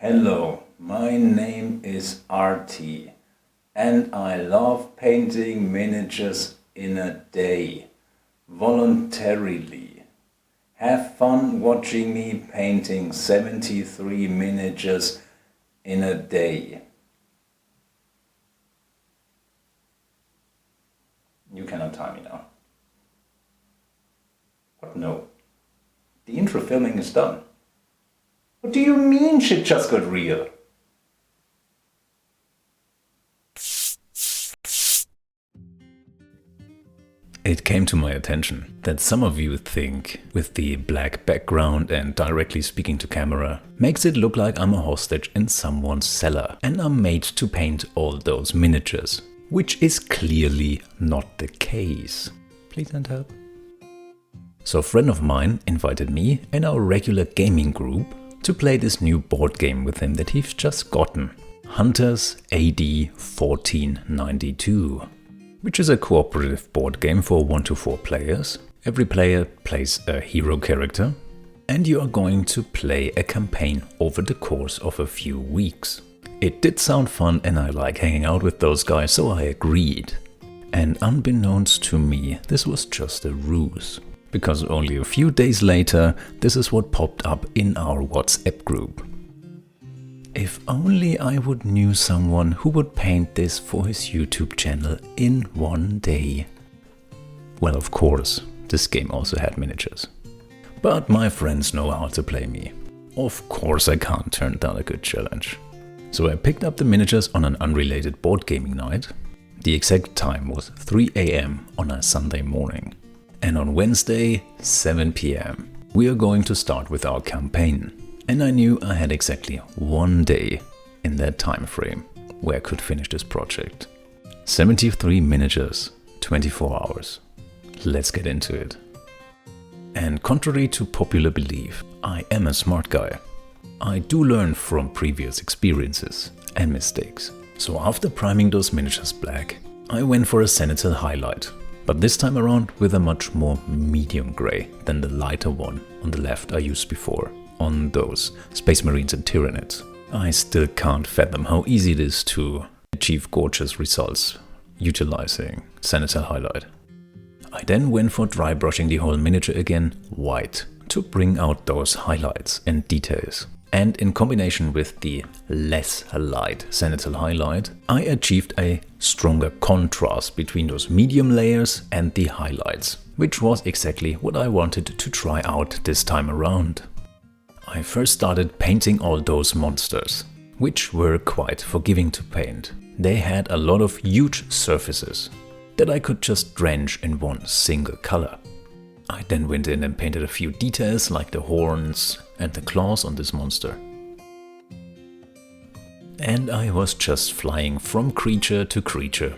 Hello, my name is RT and I love painting miniatures in a day, voluntarily. Have fun watching me painting 73 miniatures in a day. You cannot time me now. What? No. The intro filming is done. What do you mean shit just got real? It came to my attention that some of you think with the black background and directly speaking to camera makes it look like I'm a hostage in someone's cellar and I'm made to paint all those miniatures, which is clearly not the case. Please and help. So a friend of mine invited me and our regular gaming group to play this new board game with him that he's just gotten, Hunters AD 1492, which is a cooperative board game for 1 to 4 players. Every player plays a hero character and you are going to play a campaign over the course of a few weeks. It did sound fun and I like hanging out with those guys, so I agreed. And unbeknownst to me, this was just a ruse. Because only a few days later, this is what popped up in our WhatsApp group. If only I would knew someone who would paint this for his YouTube channel in one day. Well, of course, this game also had miniatures. But my friends know how to play me. Of course I can't turn down a good challenge. So I picked up the miniatures on an unrelated board gaming night. The exact time was 3 AM on a Sunday morning. And on Wednesday, 7 PM, we are going to start with our campaign. And I knew I had exactly one day in that time frame where I could finish this project. 73 miniatures, 24 hours. Let's get into it. And contrary to popular belief, I am a smart guy. I do learn from previous experiences and mistakes. So after priming those miniatures black, I went for a cenital highlight. But this time around with a much more medium grey than the lighter one on the left I used before on those Space Marines and Tyranids. I still can't fathom how easy it is to achieve gorgeous results utilizing cenital highlight. I then went for dry brushing the whole miniature again white to bring out those highlights and details. And in combination with the less light cenital highlight, I achieved a stronger contrast between those medium layers and the highlights, which was exactly what I wanted to try out this time around. I first started painting all those monsters, which were quite forgiving to paint. They had a lot of huge surfaces that I could just drench in one single color. I then went in and painted a few details like the horns and the claws on this monster. And I was just flying from creature to creature.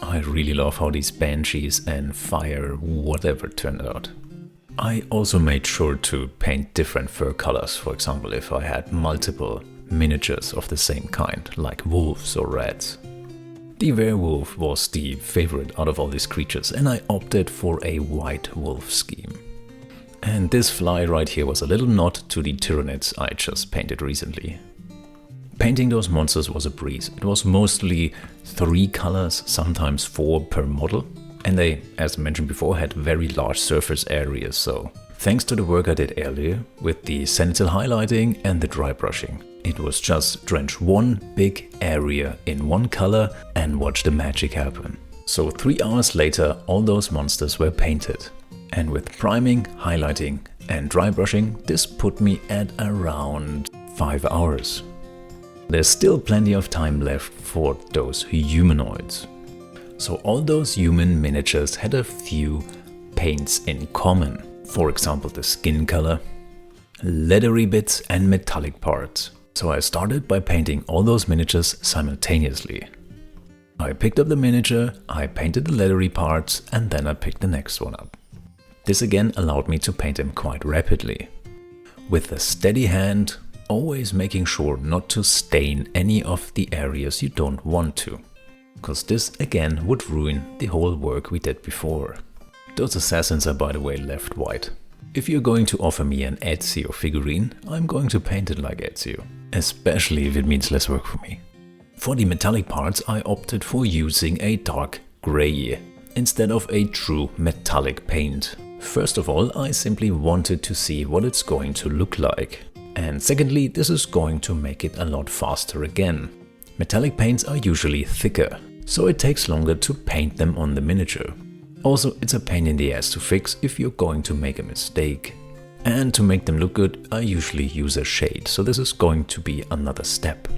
I really love how these banshees and fire whatever turned out. I also made sure to paint different fur colors, for example if I had multiple miniatures of the same kind, like wolves or rats. The werewolf was the favorite out of all these creatures and I opted for a white wolf scheme. And this fly right here was a little nod to the Tyranids I just painted recently. Painting those monsters was a breeze. It was mostly 3 colors, sometimes 4 per model. And they, as mentioned before, had very large surface areas, so thanks to the work I did earlier with the cenital highlighting and the dry brushing, it was just drench one big area in one color and watch the magic happen. So 3 hours later, all those monsters were painted. And with priming, highlighting and dry brushing, this put me at around 5 hours. There's still plenty of time left for those humanoids. So all those human miniatures had a few paints in common. For example, the skin color, leathery bits and metallic parts. So I started by painting all those miniatures simultaneously. I picked up the miniature, I painted the leathery parts and then I picked the next one up. This again allowed me to paint them quite rapidly. With a steady hand, always making sure not to stain any of the areas you don't want to. Because this again would ruin the whole work we did before. Those assassins are by the way left white. If you're going to offer me an Ezio figurine, I'm going to paint it like Ezio, especially if it means less work for me. For the metallic parts, I opted for using a dark grey instead of a true metallic paint. First of all, I simply wanted to see what it's going to look like. And secondly, this is going to make it a lot faster again. Metallic paints are usually thicker, so it takes longer to paint them on the miniature. Also, it's a pain in the ass to fix if you're going to make a mistake. And to make them look good, I usually use a shade, so this is going to be another step.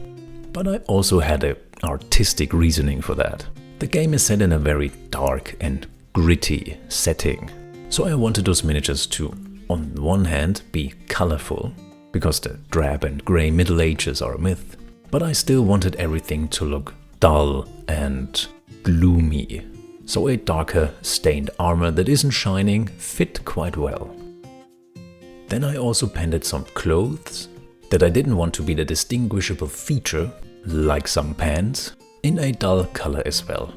But I also had an artistic reasoning for that. The game is set in a very dark and gritty setting, so I wanted those miniatures to, on one hand, be colorful, because the drab and grey Middle Ages are a myth, but I still wanted everything to look dull and gloomy. So a darker, stained armor that isn't shining fit quite well. Then I also painted some clothes that I didn't want to be the distinguishable feature, like some pants, in a dull color as well.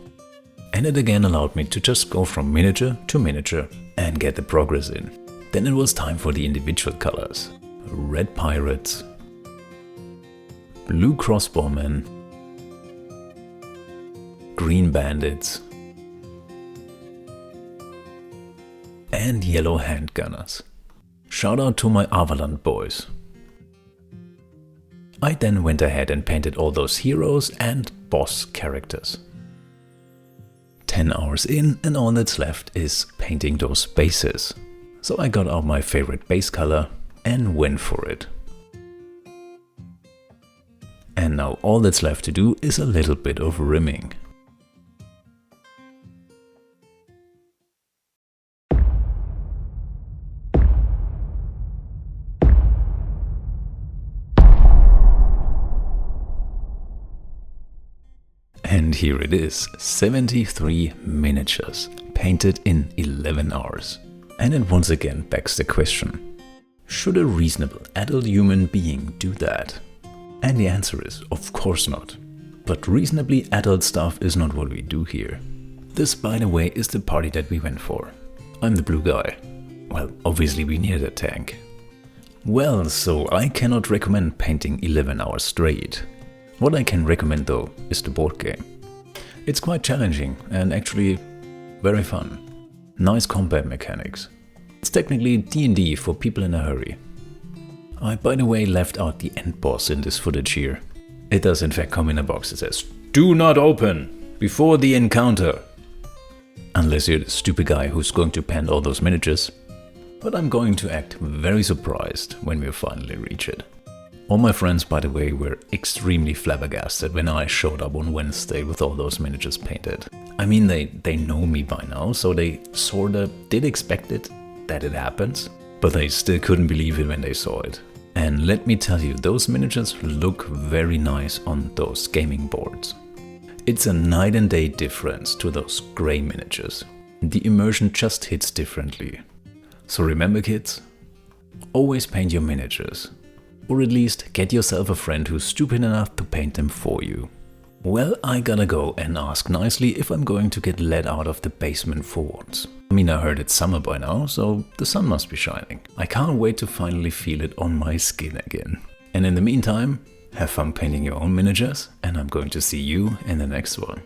And it again allowed me to just go from miniature to miniature and get the progress in. Then it was time for the individual colors. Red pirates, blue crossbowmen, green bandits, and yellow handgunners. Shout out to my Avaland boys. I then went ahead and painted all those heroes and boss characters. 10 hours in and all that's left is painting those bases. So I got out my favorite base color and went for it. And now all that's left to do is a little bit of rimming. And here it is, 73 miniatures, painted in 11 hours. And it once again begs the question, should a reasonable adult human being do that? And the answer is, of course not. But reasonably adult stuff is not what we do here. This, by the way, is the party that we went for. I'm the blue guy. Well, obviously we needed a tank. Well, so I cannot recommend painting 11 hours straight. What I can recommend though is the board game. It's quite challenging and actually very fun. Nice combat mechanics. It's technically D&D for people in a hurry. I, by the way, left out the end boss in this footage here. It does in fact come in a box that says, "Do not open before the encounter." Unless you're the stupid guy who's going to paint all those miniatures. But I'm going to act very surprised when we finally reach it. All my friends, by the way, were extremely flabbergasted when I showed up on Wednesday with all those miniatures painted. I mean, they know me by now, so they sorta did expect it, that it happens, but they still couldn't believe it when they saw it. And let me tell you, those miniatures look very nice on those gaming boards. It's a night and day difference to those grey miniatures. The immersion just hits differently. So remember kids, always paint your miniatures. Or at least get yourself a friend who's stupid enough to paint them for you. Well, I gotta go and ask nicely if I'm going to get let out of the basement for once. I mean, I heard it's summer by now, so the sun must be shining. I can't wait to finally feel it on my skin again. And in the meantime, have fun painting your own miniatures, and I'm going to see you in the next one.